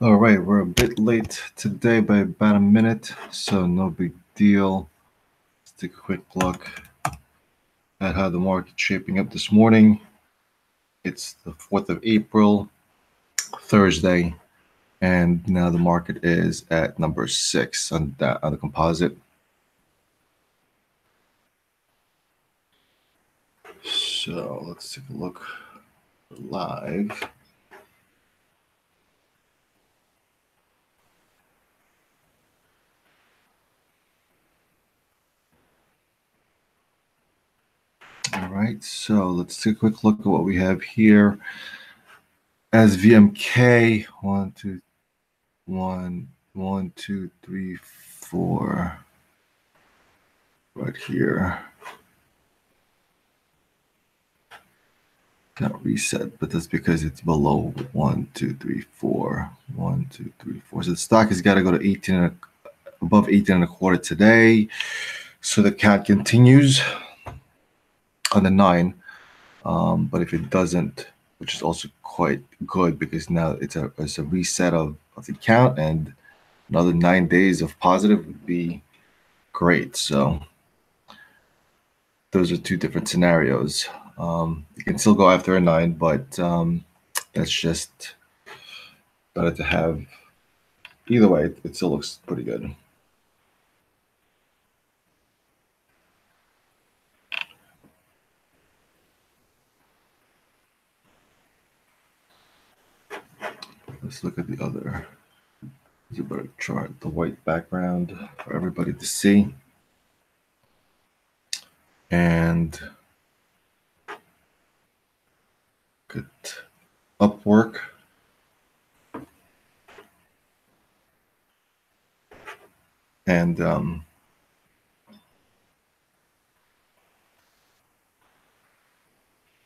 All right, we're a bit late today by about a minute, so no big deal. Let's take a quick look at how the market's shaping up this morning. It's the 4th of April, Thursday, and now the market is at number 6 on the composite. So let's take a look live. All right, so let's take a quick look at what we have here. As VMK, 1, 2, 1, 1, 2, 3, 4, right here. Got reset, but that's because it's below 1, 2, 3, 4. 1, 2, 3, 4. So the stock has got to go to 18 above 18 and a quarter today. So the count continues on the 9. But if it doesn't, which is also quite good because now it's a reset of the count, and another 9 days of positive would be great. So those are two different scenarios. You can still go after a 9, but that's just better to have. Either way, it still looks pretty good. Let's look at the other. It's a better chart. The white background for everybody to see. And good Upwork. And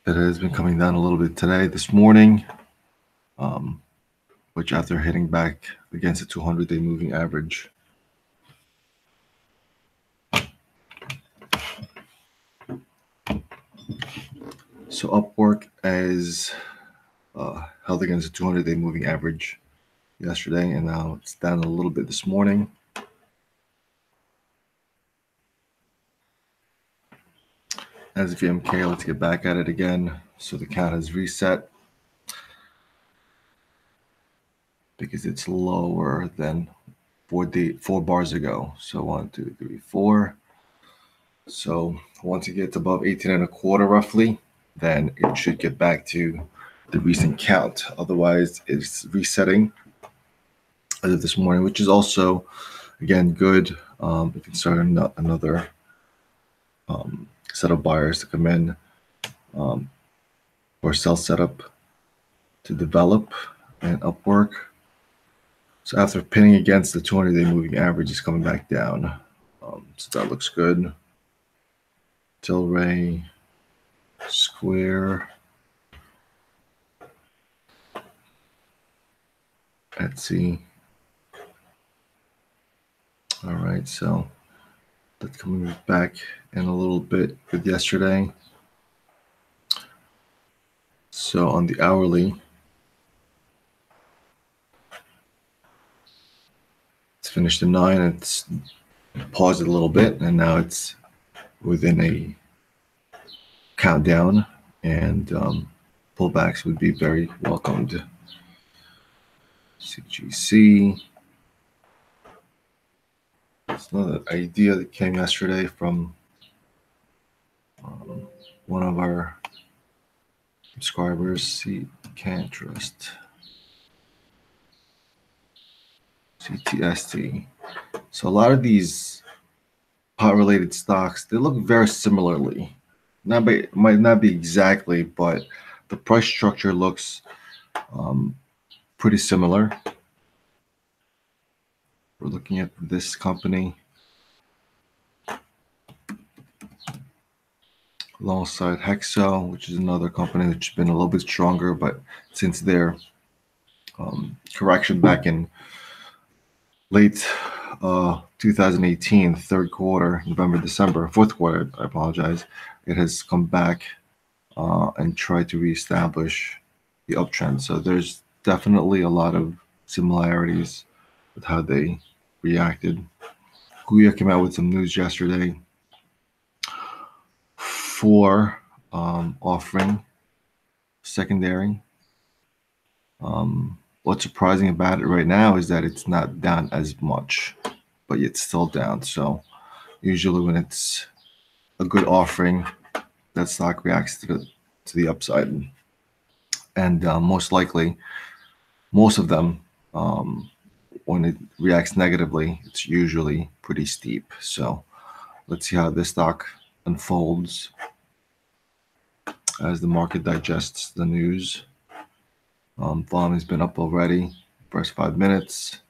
it has been coming down a little bit today, this morning, which after hitting back against the 200-day moving average. So Upwork is held against the 200-day moving average yesterday, and now it's down a little bit this morning. As VMK, let's get back at it again. So the count has reset because it's lower than 4 bars ago. So 1, 2, 3, 4. So once it gets above 18 and a quarter roughly, then it should get back to the recent count. Otherwise, it's resetting as of this morning, which is also, again, good. We can start another set of buyers to come in or sell setup to develop and Upwork. So after pinning against the 200-day moving average, it's coming back down. So that looks good. Tilray, Square, Etsy. All right, so that's coming back in a little bit with yesterday. So on the hourly, it's finished at 9. It's paused a little bit, and now it's within a countdown, and pullbacks would be very welcomed. CGC. It's another idea that came yesterday from one of our subscribers, Can't Trust. CTST. So a lot of these pot-related stocks, they look very similarly. Might not be exactly, but the price structure looks pretty similar. We're looking at this company alongside Hexo, which is another company that's been a little bit stronger, but since their correction back in late 2018, third quarter, November, December, fourth quarter, I apologize, it has come back and tried to reestablish the uptrend. So there's definitely a lot of similarities with how they reacted. HUYA came out with some news yesterday for offering secondary. What's surprising about it right now is that it's not down as much, but it's still down. So usually when it's a good offering, that stock reacts to the upside, and most likely, most of them, when it reacts negatively, it's usually pretty steep. So let's see how this stock unfolds as the market digests the news. Volume has been up already, first 5 minutes,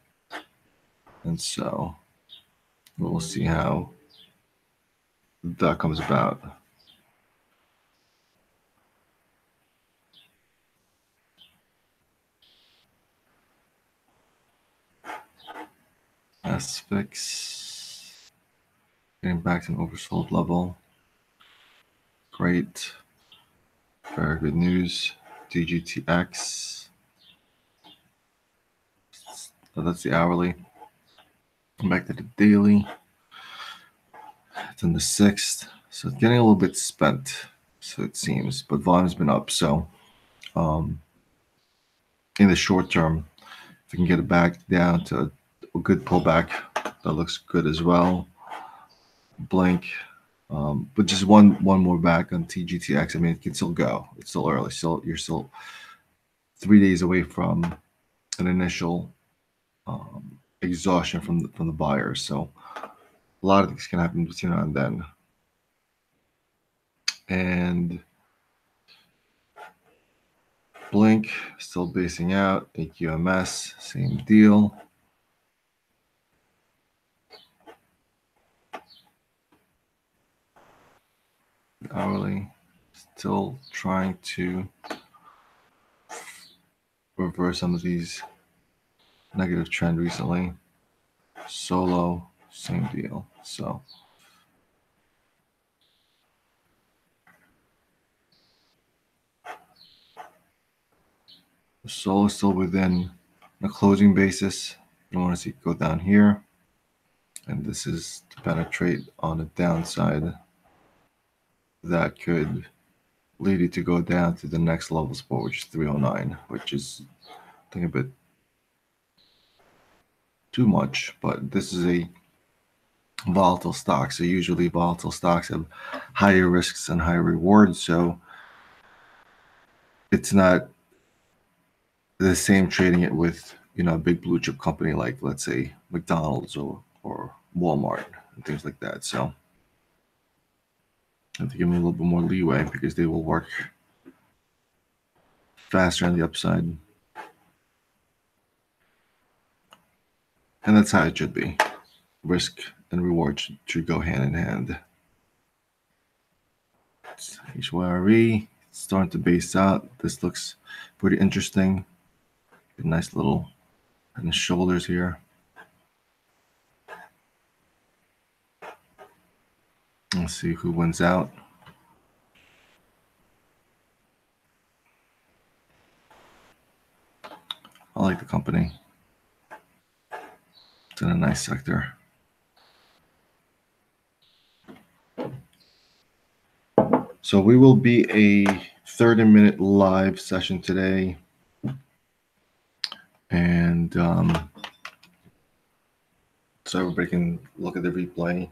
and so we'll see how that comes about. SPX getting back to an oversold level. Great. Very good news. TGTX. So that's the hourly. Back to the daily. It's in the 6th. So it's getting a little bit spent, so it seems. But volume's been up. So in the short term, if we can get it back down to a good pullback, that looks good as well. Blink. But just one more back on TGTX. I mean, it can still go. It's still early. You're still 3 days away from an initial exhaustion from the buyers. So a lot of things can happen between now and then. And Blink still basing out. AQMS, same deal. Hourly, still trying to reverse some of these negative trend recently. Solo, same deal. So Solo is still within a closing basis. I want to see it go down here. And this is to penetrate on the downside. That could lead you to go down to the next level support, which is 309, which is, I think, a bit too much, but this is a volatile stock. So usually volatile stocks have higher risks and higher rewards. So it's not the same trading it with, a big blue chip company like, let's say, McDonald's or Walmart and things like that. So I have to give them a little bit more leeway because they will work faster on the upside. And that's how it should be. Risk and reward should go hand in hand. HYRE starting to base out. This looks pretty interesting. A nice little kind of shoulders here. Let's see who wins out. I like the company. It's in a nice sector. So we will be a 30-minute live session today. And so everybody can look at the replay.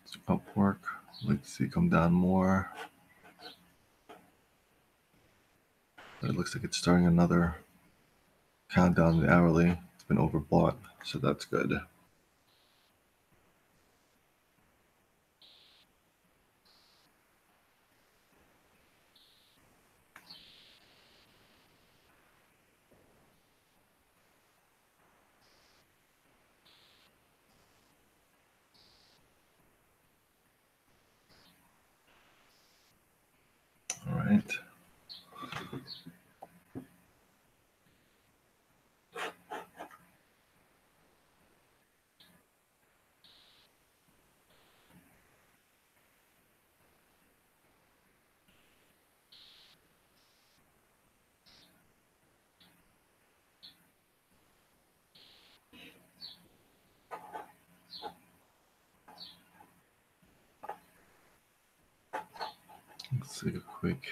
It's Upwork. I'd like to see it come down more. But it looks like it's starting another countdown in the hourly. It's been overbought, so that's good. All right. Let's take a quick.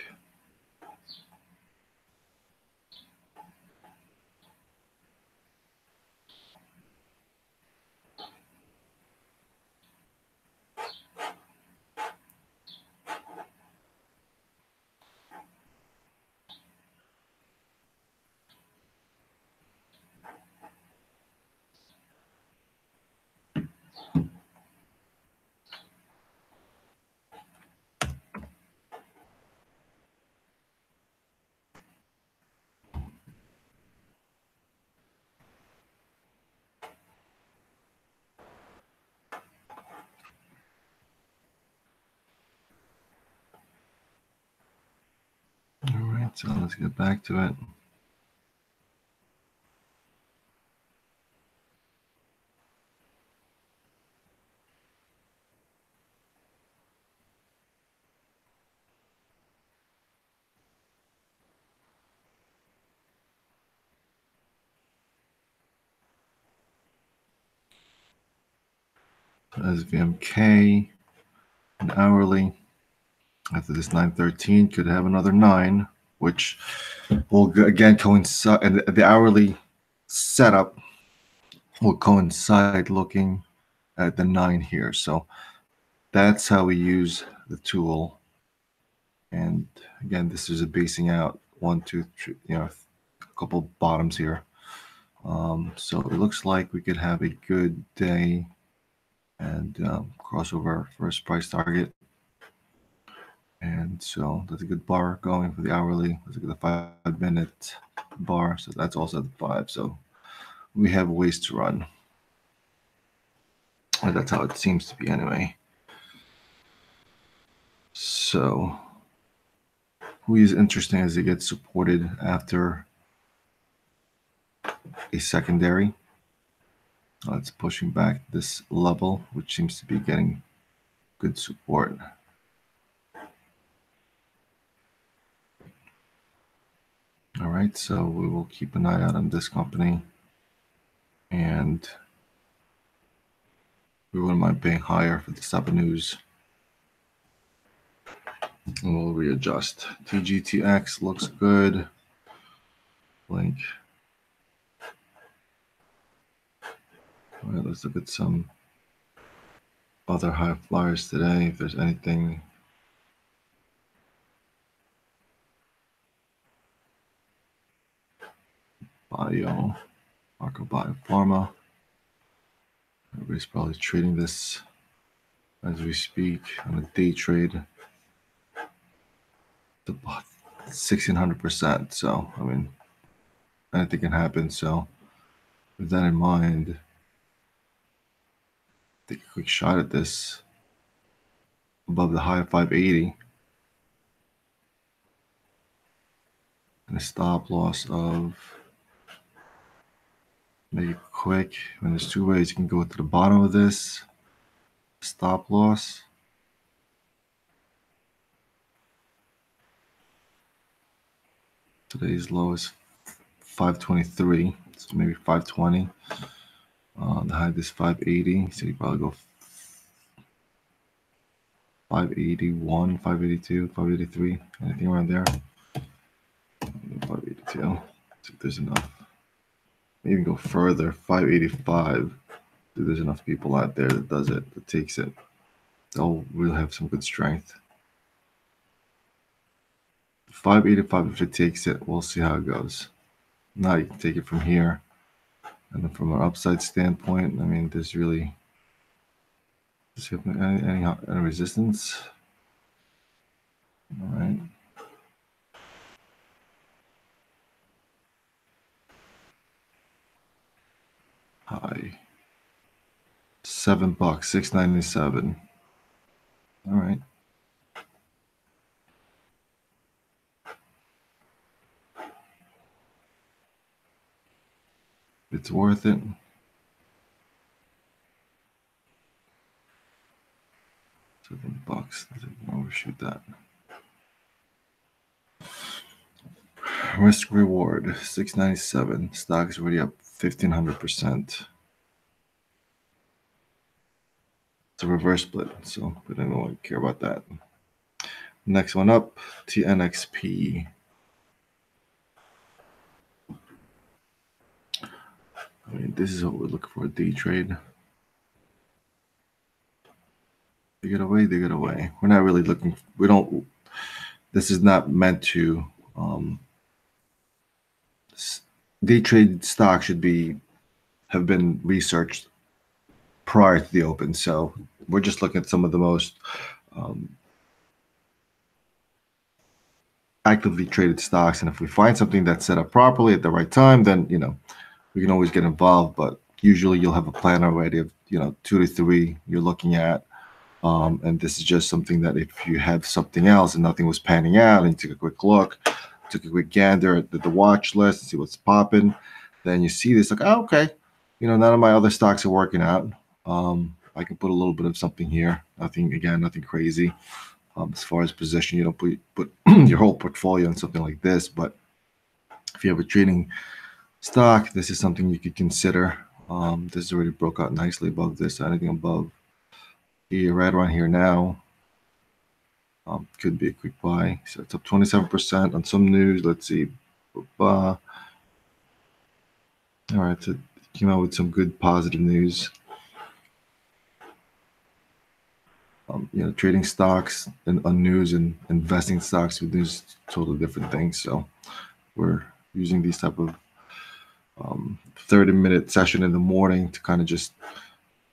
All right, so let's get back to it. SVMK, an hourly. After this 913, could have another 9, which will again coincide, and the hourly setup will coincide looking at the 9 here. So that's how we use the tool. And again, this is a basing out 1, 2, 3, a couple bottoms here. So it looks like we could have a good day and cross over our first price target. And so that's a good bar going for the hourly. Let's look at the 5-minute bar. So that's also at the 5. So we have ways to run. And that's how it seems to be anyway. So HUYA is interesting as it gets supported after a secondary. It's pushing back this level, which seems to be getting good support. All right, so we will keep an eye out on this company, and we wouldn't mind paying higher for this type of news. And we'll readjust. TGTX looks good. Link. All right, let's look at some other high flyers today, if there's anything. Bio, Marco Biopharma. Everybody's probably trading this as we speak on a day trade. It's about 1,600%. So, I mean, anything can happen. So, with that in mind, take a quick shot at this above the high of 580 and a stop loss of, make it quick. When there's 2 ways, you can go to the bottom of this stop loss. Today's low is 523, so maybe 520. The high is 580, so you probably go 581, 582, 583, anything around there. 582. See if there's enough. Maybe go further. 585. See if there's enough people out there that does it, that takes it. They'll really have some good strength. 585, if it takes it, we'll see how it goes. Now you can take it from here. And then from an upside standpoint, I mean, there's really, any resistance? All right. High. $7, 697. All right. It's worth it. $7. Let's overshoot that. Risk reward 697. Stock is already up 1,500%. It's a reverse split, so we don't really care about that. Next one up, TNXP. I mean, this is what we're looking for, a day trade. They get away, they get away. We're not really looking, this is not meant to, day trade stock should have been researched prior to the open. So we're just looking at some of the most actively traded stocks. And if we find something that's set up properly at the right time, then, we can always get involved. But usually you'll have a plan already of, 2 to 3 you're looking at. And this is just something that if you have something else and nothing was panning out and you took a quick look, took a quick gander at the watch list and see what's popping, then you see this like, oh, okay, none of my other stocks are working out. I can put a little bit of something here. Nothing crazy. As far as position, you don't put your whole portfolio in something like this. But if you have a trading stock, this is something you could consider. This already broke out nicely above this. Anything above here, right around here now, could be a quick buy. So it's up 27% on some news. Let's see. All right, so it came out with some good positive news. Trading stocks and on news and investing stocks with news, totally different things. So we're using these type of 30-minute session in the morning to kind of just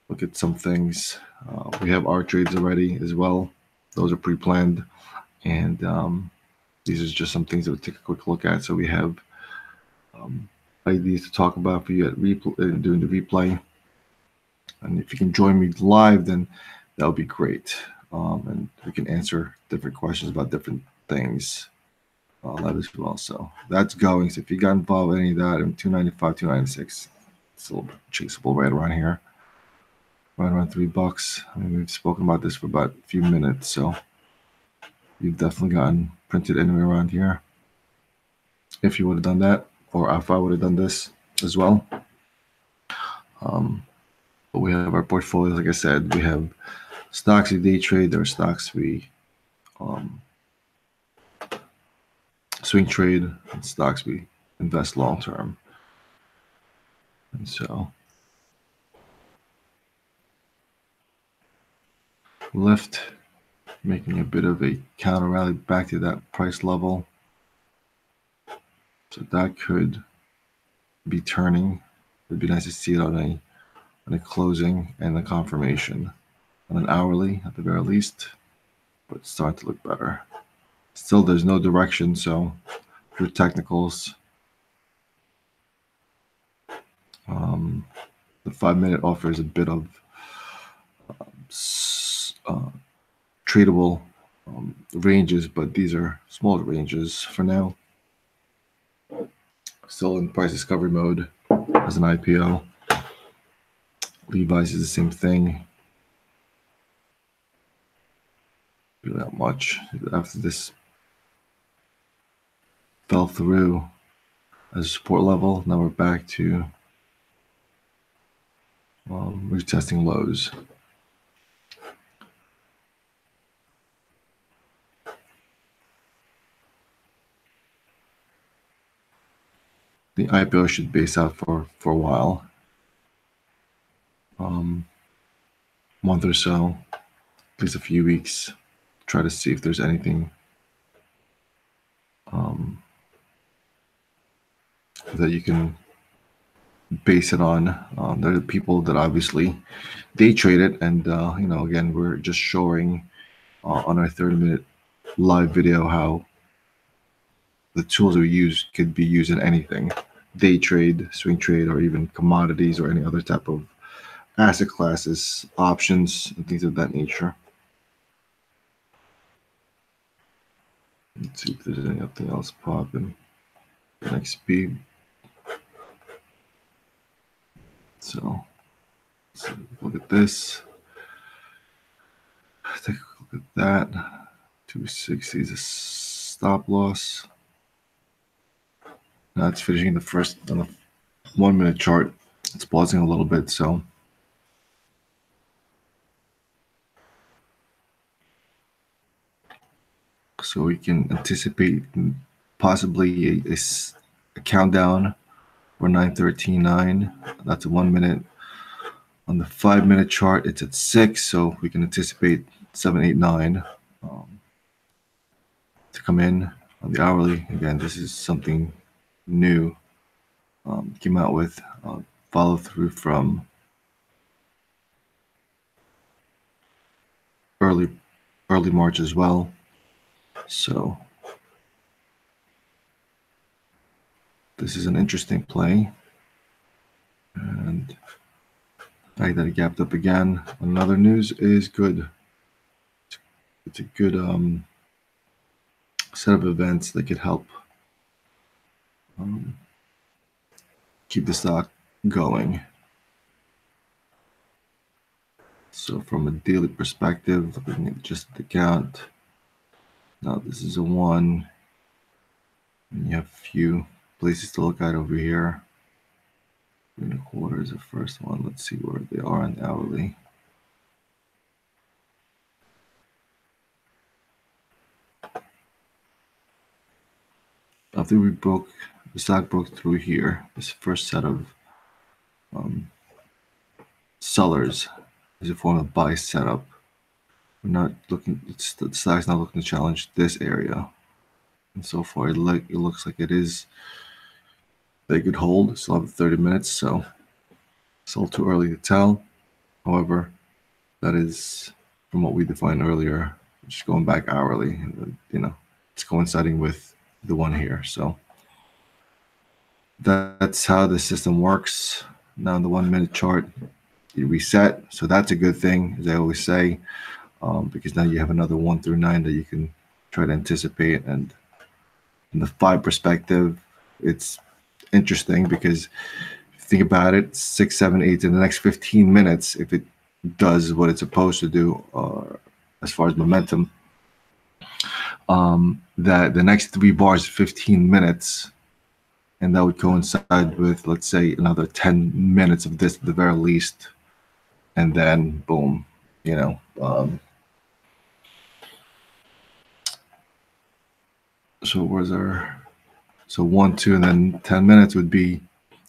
look at some things. We have our trades already as well. Those are pre-planned, and these are just some things that we'll take a quick look at. So we have ideas to talk about for you at during the replay. And if you can join me live, then that would be great. And we can answer different questions about different things live as well. So that's going. So if you got involved in any of that, I'm 295, 296. It's a little bit chaseable right around here. Right around $3. I mean, we've spoken about this for about a few minutes, so you've definitely gotten printed anywhere around here. If you would have done that, or if I would have done this as well. But we have our portfolios, like I said, we have stocks we day trade, there are stocks we swing trade, and stocks we invest long term. And so LYFT making a bit of a counter rally back to that price level. So that could be turning. It'd be nice to see it on a closing and a confirmation on an hourly at the very least, but it's starting to look better. Still, there's no direction, so through technicals, the 5-minute offers a bit of tradable ranges, but these are small ranges for now. Still in price discovery mode as an IPO. Levi's is the same thing. Really not much. After this fell through as a support level, now we're back to retesting lows. The IPO should base out for a while, month or so, at least a few weeks. Try to see if there's anything that you can base it on. There are people that obviously day trade it, and again, we're just showing on our 30-minute live video how the tools we use could be used in anything: day trade, swing trade, or even commodities or any other type of asset classes, options, and things of that nature. Let's see if there's anything else popping. TNXP. So let's look at this. Take a look at that. 260 is a stop loss. Now it's finishing on the 1-minute chart. It's pausing a little bit, so So we can anticipate possibly a countdown for 9:13.9. That's a 1 minute. On the 5-minute chart, it's at 6, so we can anticipate 789 to come in. On the hourly, again, this is something new. Came out with follow through from early March as well. So this is an interesting play, and the fact that it gapped up again. Another news is good. It's a good set of events that could help keep the stock going. So from a daily perspective, looking at just the count, now this is a 1, and you have a few places to look at over here. 3.25 is the first one. Let's see where they are on the hourly. After the stock broke through here, this first set of sellers is a form of buy setup. We're not looking, the stock's not looking to challenge this area. And so far, it looks like it is a good hold. Still have 30 minutes, so still too early to tell. However, that is from what we defined earlier, just going back hourly. It's coinciding with the one here. So that's how the system works. Now, in the 1 minute chart, you reset. So that's a good thing, as I always say, because now you have another 1 through 9 that you can try to anticipate. And in the 5 perspective, it's interesting because if you think about it, 6, 7, 8 in the next 15 minutes, if it does what it's supposed to do as far as momentum, that the next 3 bars, 15 minutes, and that would coincide with, let's say, another 10 minutes of this at the very least, and then boom, so where's our, so 1, 2, and then 10 minutes would be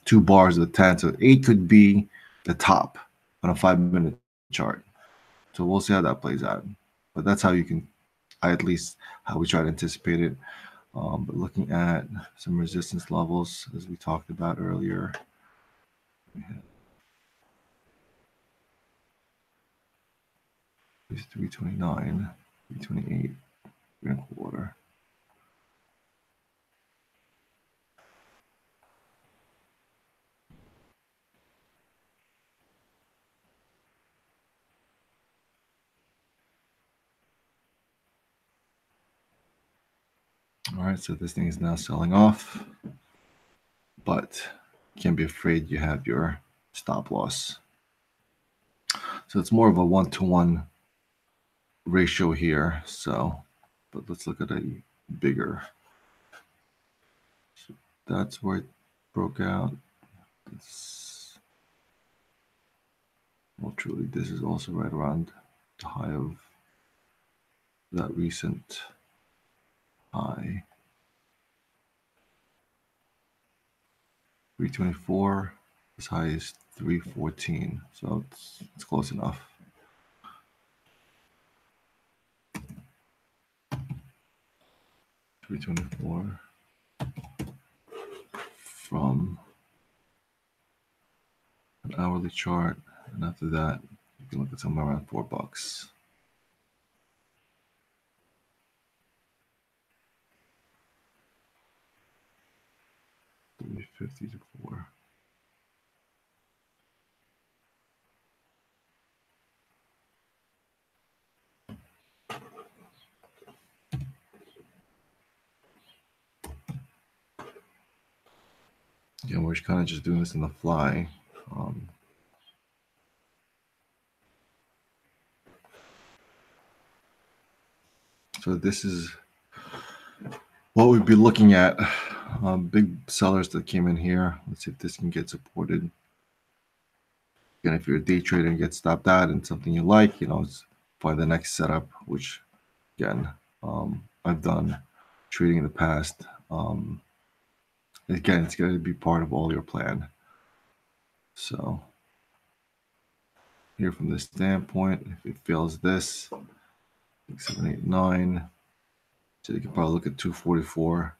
2 bars of the 10. So 8 could be the top on a 5-minute chart. So we'll see how that plays out. But that's how you can, at least how we try to anticipate it. But looking at some resistance levels, as we talked about earlier, is 329, 328, 3.25. All right, so this thing is now selling off, but you can't be afraid you have your stop loss. So it's more of a 1-to-1 ratio here. So, but let's look at a bigger. So that's where it broke out. Well, truly, this is also right around the high of that recent high. 324, as high as 314. So it's close enough. $324 from an hourly chart, and after that, you can look at somewhere around $4. 350 to 4. Again, we're kind of just doing this on the fly. So this is what we'd be looking at. Big sellers that came in here. Let's see if this can get supported. Again, if you're a day trader and get stopped out and something you like, it's for the next setup, which again, I've done trading in the past. Again, it's going to be part of all your plan. So here from this standpoint, if it fails this, 6, 7, 8, 9, so you can probably look at 244,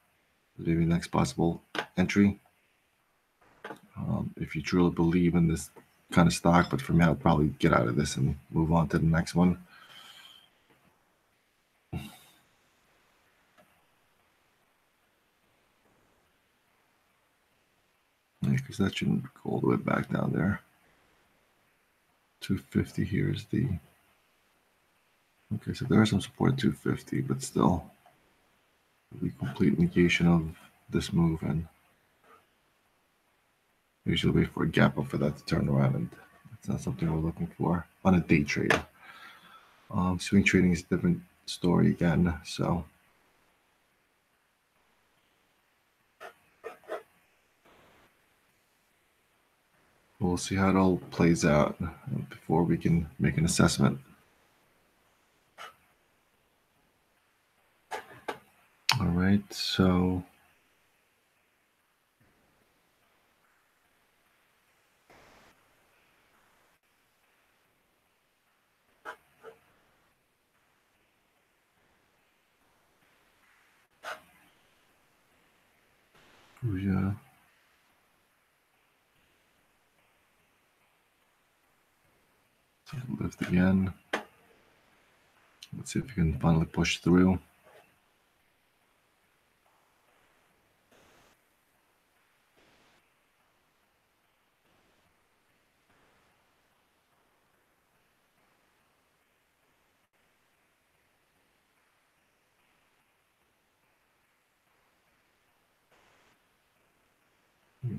maybe the next possible entry. If you truly believe in this kind of stock, but for me, I'll probably get out of this and move on to the next one. Because that shouldn't go all the way back down there. 250 here is the... Okay, so there is some support at 250, but still the complete negation of this move, and usually wait for a gap up for that to turn around, and that's not something we're looking for on a day trade. Swing trading is a different story again, so we'll see how it all plays out before we can make an assessment. All right, so HUYA. Lift again. Let's see if we can finally push through.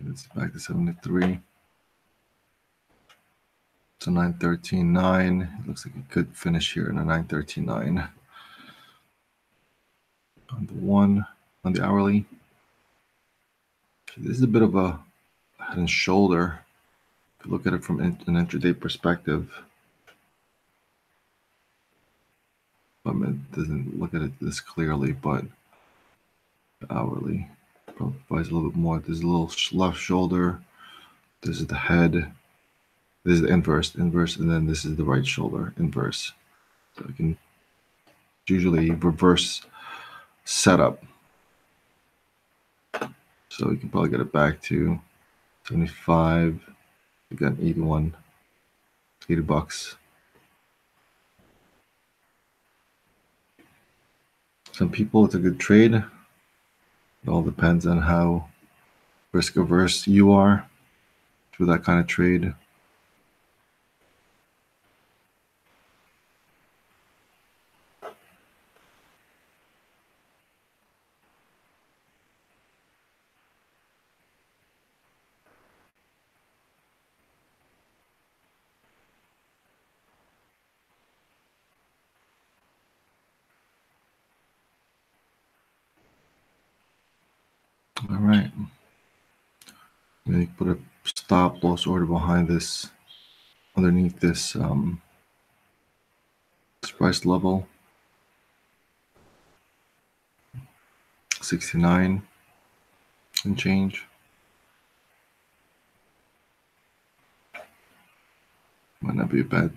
It's back to 73. So 913.9. It looks like it could finish here in a 913.9. On the hourly. This is a bit of a head and shoulder. If you look at it from an intraday perspective, it doesn't look at it this clearly, but the hourly provides a little bit more. There's a little left shoulder. This is the head. This is the inverse, and then this is the right shoulder, inverse. So you can usually reverse setup. So you can probably get it back to 75. You got 81, $80. Some people, it's a good trade. It all depends on how risk averse you are through that kind of trade. All right. And you put a stop loss order behind this, underneath this price level, 69 and change. Might not be a bad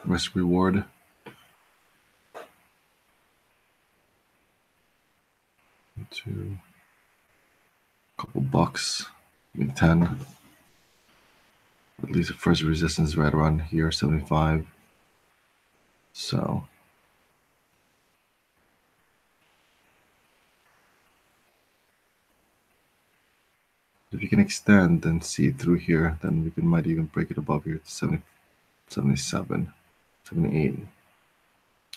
risk reward. To a couple bucks, maybe 10. At least the first resistance right around here, 75. So if you can extend and see it through here, then we might even break it above here to 70, 77, 78.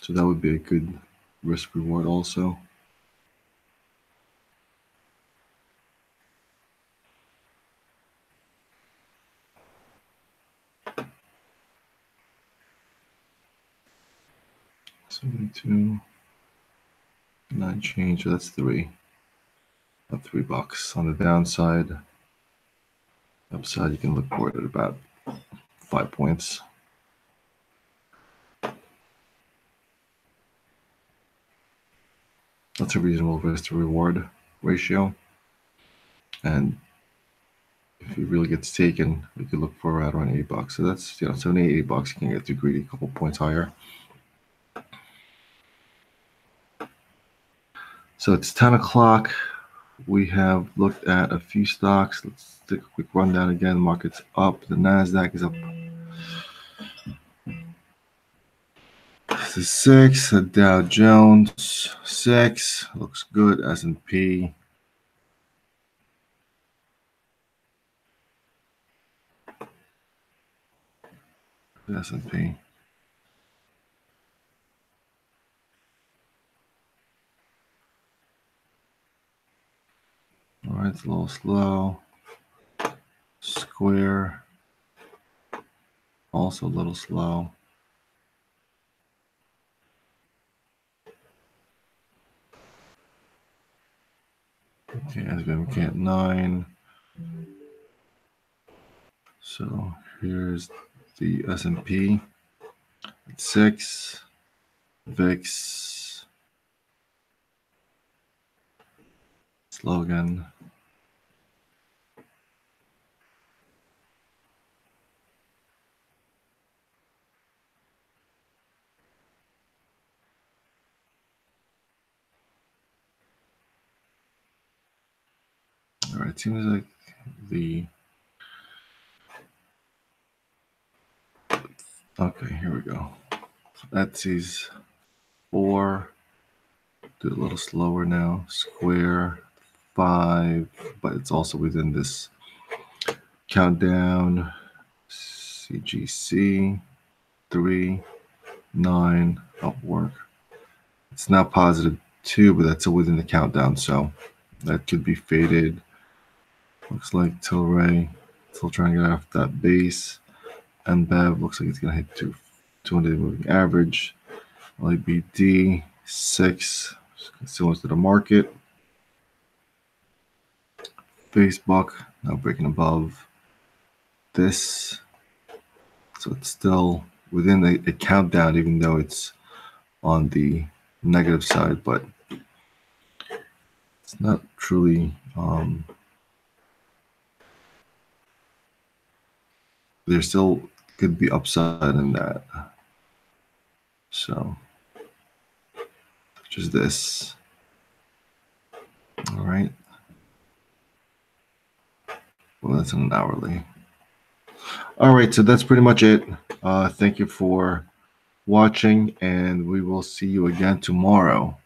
So that would be a good risk reward also. $72, 9 change, so that's 3. About $3 on the downside. Upside, you can look for it at about 5 points. That's a reasonable risk to reward ratio. And if it really gets taken, we could look for right around $8. So that's, you know, $78 you can get too greedy, a couple points higher. So it's 10 o'clock. We have looked at a few stocks. Let's take a quick rundown again. The market's up. The NASDAQ is up. This is 6. The Dow Jones 6. Looks good. S&P. S&P. All right, it's a little slow. Square. Also a little slow. Okay, SBMK at 9. So here's the S&P at 6. VIX. Slow again. All right, seems like the... Okay, here we go. Etsy's 4. Do it a little slower now. Square 5, but it's also within this countdown. CGC 3, 9, upwork. It's now positive 2, but that's within the countdown, so that could be faded. Looks like Tilray still trying to get off that base. MBEV looks like it's going to hit 200 moving average. LYFT 6, similar to the market. Facebook now breaking above this, so it's still within the countdown, even though it's on the negative side, but it's not truly there still could be upside in that. So just this. All right, well, that's an hourly. All right, so that's pretty much it. Thank you for watching, and we will see you again tomorrow.